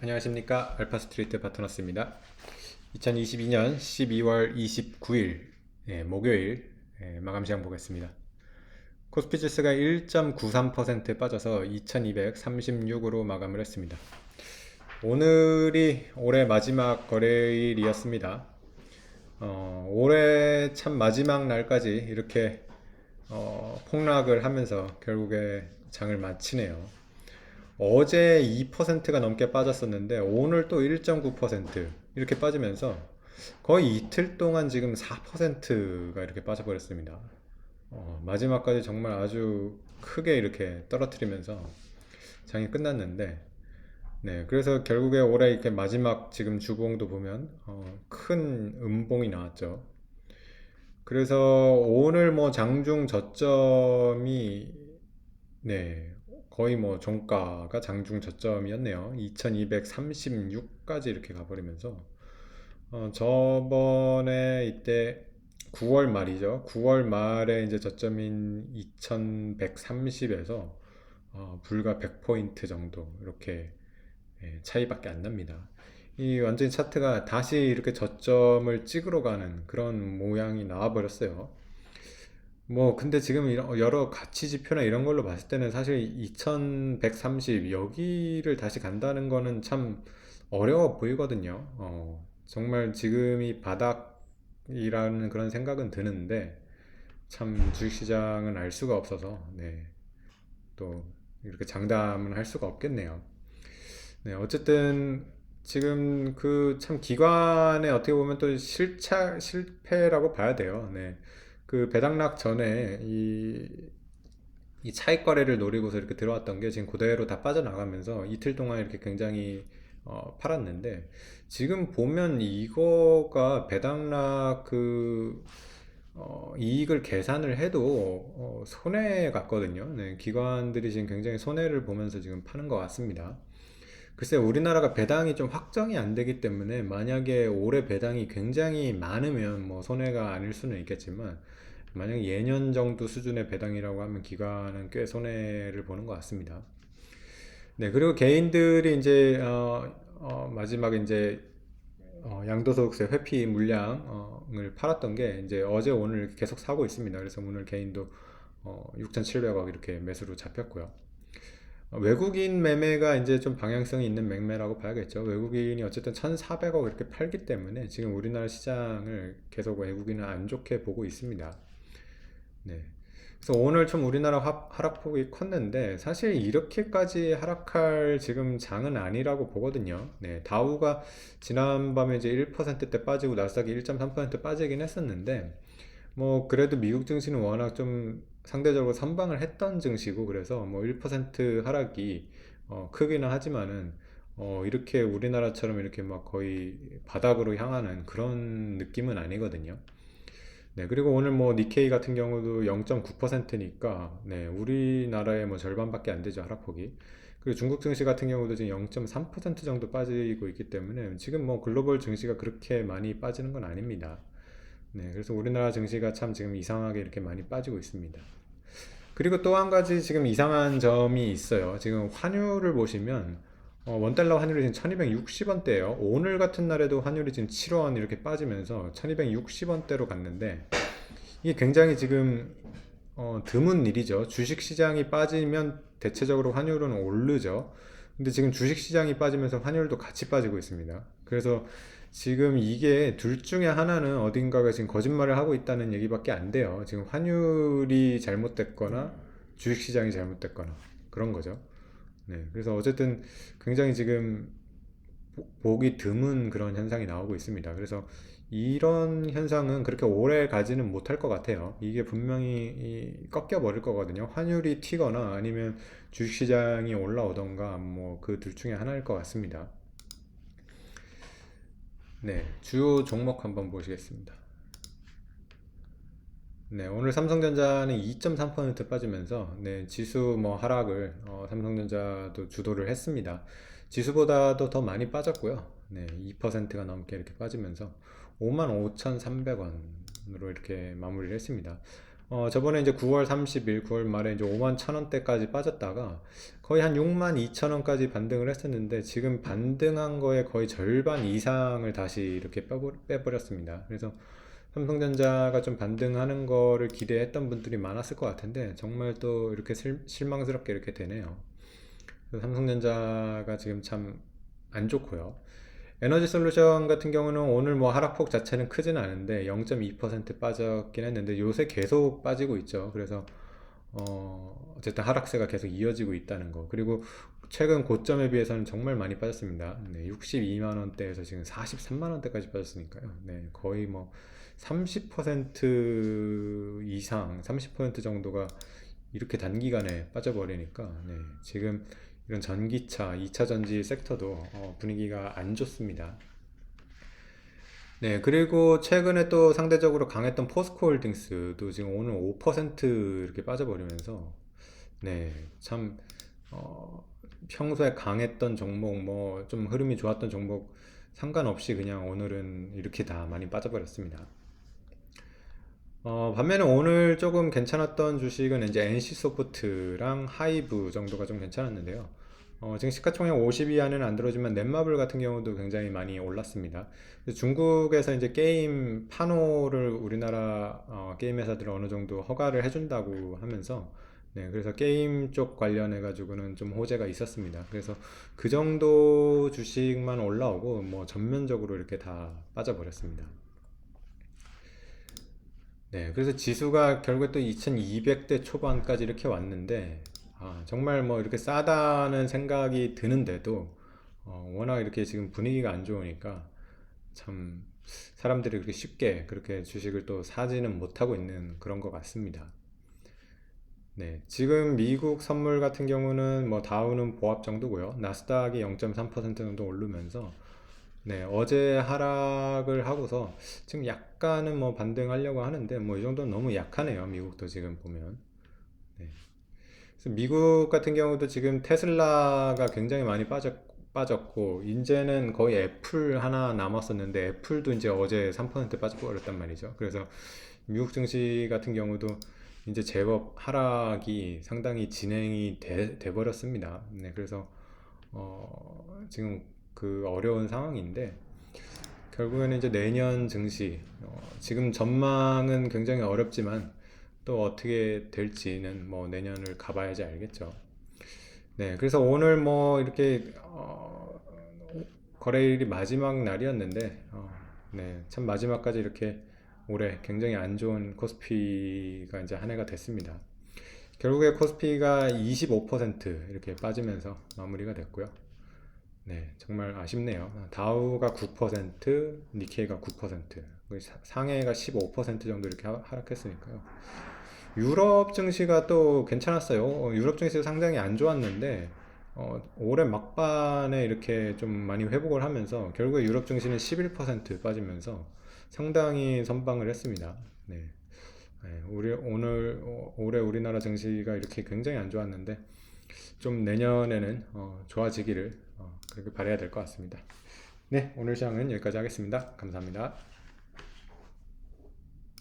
안녕하십니까, 알파스트리트 파트너스입니다. 2022년 12월 29일 목요일 마감 시장 보겠습니다. 코스피 지수가 1.93% 빠져서 2236으로 마감을 했습니다. 오늘이 올해 마지막 거래일이었습니다. 올해 참 마지막 날까지 이렇게 폭락을 하면서 결국에 장을 마치네요. 어제 2%가 넘게 빠졌었는데 오늘 또 1.9% 이렇게 빠지면서 거의 이틀 동안 지금 4%가 이렇게 빠져버렸습니다. 마지막까지 정말 아주 크게 이렇게 떨어뜨리면서 장이 끝났는데, 네, 그래서 결국에 올해 이렇게 마지막 지금 주봉도 보면 큰 음봉이 나왔죠. 그래서 오늘 뭐 장중 저점이, 네, 거의 뭐 종가가 장중 저점이었네요. 2236까지 이렇게 가버리면서 저번에 이때 9월 말이죠. 9월 말에 이제 저점인 2130에서 불과 100포인트 정도 이렇게 차이밖에 안 납니다. 이 완전히 차트가 다시 이렇게 저점을 찍으러 가는 그런 모양이 나와 버렸어요. 뭐 근데 지금 여러 가치 지표나 이런 걸로 봤을 때는 사실 2130 여기를 다시 간다는 거는 참 어려워 보이거든요. 정말 지금이 바닥이라는 그런 생각은 드는데 참 주식시장은 알 수가 없어서, 네, 또 이렇게 장담은 할 수가 없겠네요. 네, 어쨌든 지금 그 참 기관에 어떻게 보면 또 실패라고 봐야 돼요. 네. 그 배당락 전에 이 차익 거래를 노리고서 이렇게 들어왔던 게 지금 그대로 다 빠져나가면서 이틀 동안 이렇게 굉장히 팔았는데, 지금 보면 이거가 배당락 이익을 계산을 해도 손해 같거든요. 네, 기관들이 지금 굉장히 손해를 보면서 지금 파는 것 같습니다. 글쎄, 우리나라가 배당이 좀 확정이 안 되기 때문에 만약에 올해 배당이 굉장히 많으면 뭐 손해가 아닐 수는 있겠지만, 만약 예년 정도 수준의 배당이라고 하면 기관은 꽤 손해를 보는 것 같습니다. 네, 그리고 개인들이 이제 마지막에 이제 양도소득세 회피 물량을 팔았던 게 이제 어제 오늘 계속 사고 있습니다. 그래서 오늘 개인도 6,700억 이렇게 매수로 잡혔고요. 외국인 매매가 이제 좀 방향성이 있는 매매라고 봐야겠죠. 외국인이 어쨌든 1,400억 이렇게 팔기 때문에 지금 우리나라 시장을 계속 외국인은 안 좋게 보고 있습니다. 네. 그래서 오늘 좀 우리나라 하락폭이 컸는데 사실 이렇게까지 하락할 지금 장은 아니라고 보거든요. 네. 다우가 지난밤에 이제 1%대 빠지고 나스닥이 1.3% 빠지긴 했었는데, 뭐 그래도 미국 증시는 워낙 좀 상대적으로 선방을 했던 증시고, 그래서 뭐 1% 하락이 크기는 하지만은 이렇게 우리나라처럼 이렇게 막 거의 바닥으로 향하는 그런 느낌은 아니거든요. 네, 그리고 오늘 뭐 니케이 같은 경우도 0.9%니까 네, 우리나라의 뭐 절반밖에 안 되죠, 하락폭이. 그리고 중국 증시 같은 경우도 지금 0.3% 정도 빠지고 있기 때문에 지금 뭐 글로벌 증시가 그렇게 많이 빠지는 건 아닙니다. 네, 그래서 우리나라 증시가 참 지금 이상하게 이렇게 많이 빠지고 있습니다. 그리고 또 한 가지 지금 이상한 점이 있어요. 지금 환율을 보시면 원달러 환율이 지금 1260원대예요. 오늘 같은 날에도 환율이 지금 7원 이렇게 빠지면서 1260원대로 갔는데, 이게 굉장히 지금 드문 일이죠. 주식 시장이 빠지면 대체적으로 환율은 오르죠. 근데 지금 주식 시장이 빠지면서 환율도 같이 빠지고 있습니다. 그래서 지금 이게 둘 중에 하나는 어딘가가 지금 거짓말을 하고 있다는 얘기밖에 안 돼요. 지금 환율이 잘못됐거나 주식 시장이 잘못됐거나 그런 거죠. 네. 그래서 어쨌든 굉장히 지금 보기 드문 그런 현상이 나오고 있습니다. 그래서 이런 현상은 그렇게 오래 가지는 못할 것 같아요. 이게 분명히 꺾여 버릴 거거든요. 환율이 튀거나 아니면 주식시장이 올라오던가 뭐 그 둘 중에 하나일 것 같습니다. 네, 주요 종목 한번 보시겠습니다. 네, 오늘 삼성전자는 2.3% 빠지면서 네, 지수 뭐 하락을 삼성전자도 주도를 했습니다. 지수보다도 더 많이 빠졌고요. 네, 2%가 넘게 이렇게 빠지면서 55,300원으로 이렇게 마무리를 했습니다. 저번에 이제 9월 30일, 9월 말에 이제 5만 1천 원대까지 빠졌다가 거의 한 6만 2천 원까지 반등을 했었는데 지금 반등한 거의 거의 절반 이상을 다시 이렇게 빼버렸습니다. 그래서 삼성전자가 좀 반등하는 거를 기대했던 분들이 많았을 것 같은데 정말 또 이렇게 실망스럽게 이렇게 되네요. 그래서 삼성전자가 지금 참 안 좋고요. 에너지 솔루션 같은 경우는 오늘 뭐 하락폭 자체는 크지는 않은데 0.2% 빠졌긴 했는데 요새 계속 빠지고 있죠. 그래서 어쨌든 하락세가 계속 이어지고 있다는 거. 그리고 최근 고점에 비해서는 정말 많이 빠졌습니다. 네, 62만 원대에서 지금 43만 원대까지 빠졌으니까요. 네, 거의 뭐 30% 이상, 30% 정도가 이렇게 단기간에 빠져버리니까 네, 지금 이런 전기차, 2차 전지 섹터도 분위기가 안 좋습니다. 네, 그리고 최근에 또 상대적으로 강했던 포스코홀딩스도 지금 오늘 5% 이렇게 빠져버리면서 네, 참 평소에 강했던 종목, 뭐 좀 흐름이 좋았던 종목 상관없이 그냥 오늘은 이렇게 다 많이 빠져버렸습니다. 반면에 오늘 조금 괜찮았던 주식은 이제 NC소프트랑 하이브 정도가 좀 괜찮았는데요. 지금 시가총액 50위 안에는 안 들어오지만 넷마블 같은 경우도 굉장히 많이 올랐습니다. 그래서 중국에서 이제 게임 판호를 우리나라 게임 회사들 어느 정도 허가를 해준다고 하면서 네, 그래서 게임 쪽 관련해 가지고는 좀 호재가 있었습니다. 그래서 그 정도 주식만 올라오고 뭐 전면적으로 이렇게 다 빠져버렸습니다. 네, 그래서 지수가 결국에 또 2200대 초반까지 이렇게 왔는데, 정말 뭐 이렇게 싸다는 생각이 드는데도, 워낙 이렇게 지금 분위기가 안 좋으니까, 참, 사람들이 그렇게 쉽게 그렇게 주식을 또 사지는 못하고 있는 그런 것 같습니다. 네, 지금 미국 선물 같은 경우는 뭐 다우는 보합 정도고요. 나스닥이 0.3% 정도 오르면서, 네, 어제 하락을 하고서 지금 약간은 뭐 반등하려고 하는데 뭐 이 정도는 너무 약하네요. 미국도 지금 보면. 네. 그래서 미국 같은 경우도 지금 테슬라가 굉장히 많이 빠졌고 이제는 거의 애플 하나 남았었는데 애플도 이제 어제 3% 빠져버렸단 말이죠. 그래서 미국 증시 같은 경우도 이제 제법 하락이 상당히 진행이 돼 버렸습니다. 네, 그래서 지금 그 어려운 상황인데 결국에는 이제 내년 증시, 지금 전망은 굉장히 어렵지만 또 어떻게 될지는 뭐 내년을 가봐야지 알겠죠. 네, 그래서 오늘 뭐 이렇게 거래일이 마지막 날이었는데, 네, 참 마지막까지 이렇게 올해 굉장히 안 좋은 코스피가 이제 한 해가 됐습니다. 결국에 코스피가 25% 이렇게 빠지면서 마무리가 됐고요. 네, 정말 아쉽네요. 다우가 9%, 니케이가 9%, 상해가 15% 정도 이렇게 하락했으니까요. 유럽 증시가 또 괜찮았어요. 유럽 증시가 상당히 안 좋았는데, 올해 막반에 이렇게 좀 많이 회복을 하면서 결국에 유럽 증시는 11% 빠지면서 상당히 선방을 했습니다. 네. 네, 올해 우리나라 증시가 이렇게 굉장히 안 좋았는데, 좀 내년에는 좋아지기를 그렇게 바라야 될 것 같습니다. 네, 오늘 시장은 여기까지 하겠습니다. 감사합니다.